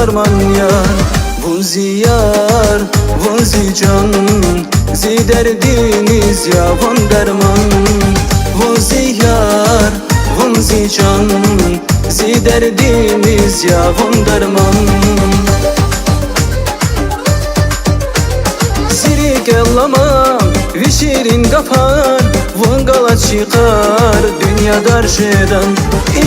darman yar. Vun ziyar, vun zican, ziderdiniz ya vun derman. Vun ziyar, vun zican, ziderdiniz ya vun derman. Sirik ellama, vişirin kapar, vungala çıkar dünya darşedan.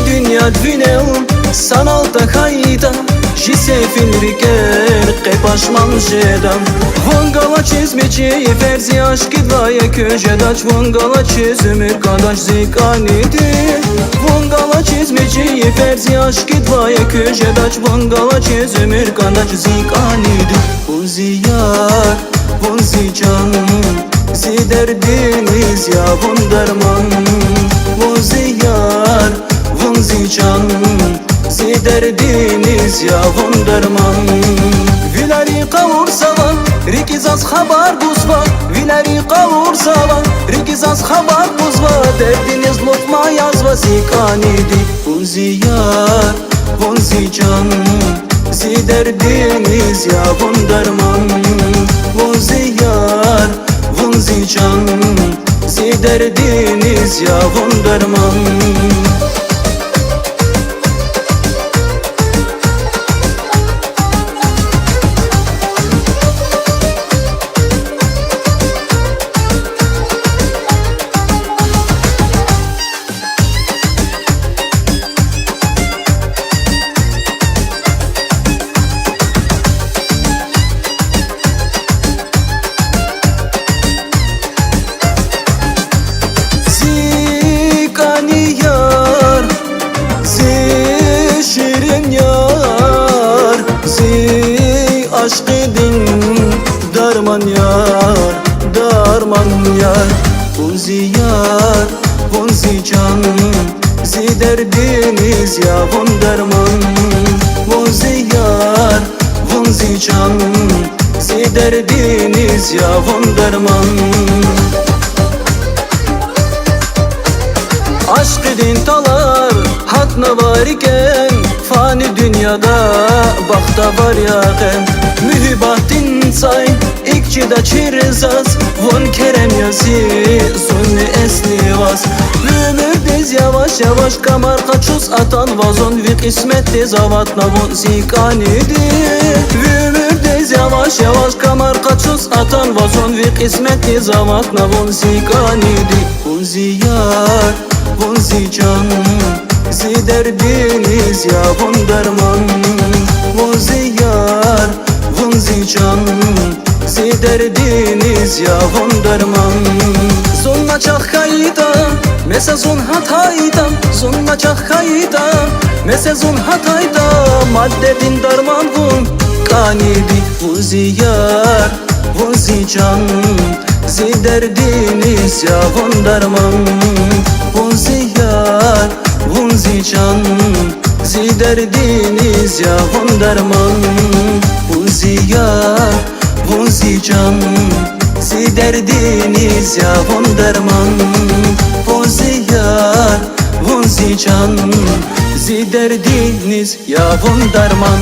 Dünya dvinel, sanalta kayda, jisefin riker, kepaşman şedan. Vungala çizmeci, ferzi aşkı dvaya köşedaç. Vungala çizmir kadaş zikanidi. Vungala çizmeci, ferzi aşkı dvaya köşedaç. Vungala çizmir kadaş zikanidi. Vun ziyar, vun zican, ziderdiniz ya vun derman. Vun ziyar, vun zican, ziderdiniz ya vun derman. Vilari kavur sava, rikizaz habar buzva. Vilari kavur sava, rikizaz habar buzva. Derdiniz lokma yazva zikanidi. Vun ziyar, vun zican, ziderdiniz ya vun derman. Vun ziyar, vun zican, ziderdiniz ya vun derman. Aşk edin darman yar, darman yar. Vun ziyar, vun zican, ziderdiniz ya vun derman. Vun ziyar, vun zican, ziderdiniz ya vun derman. Aşk edin talar, hatna var iken, fani dünyada bakta var yaken. Mühibatin say, ikçida çirizaz, vun kerem yazi, sunni esni vaz. Ömürdez yavaş yavaş kamar kaçus atan vazon, vi kısmetez avatna vun zikanidi. Ömürdez yavaş yavaş kamar kaçus atan vazon, vi kısmetez avatna vun zikanidi. Vun ziyar, vun zican, ziderdiniz ya vun derman. Vun ziyar, vun zican, ziderdiniz ya vun derman. Zunna çakkayda, mese zun hatayda. Zunna çakkayda, mese zun hatayda. Maddedin derman vun kanidi. Vun ziyar, vun zican, ziderdiniz ya vun derman. Vun ziyar, vun zican, ziderdiniz ya vun derman. Vun ziyar, vun zican, ziderdiniz ya vun derman. Vun ziyar, vun zican, ziderdiniz ya vun derman.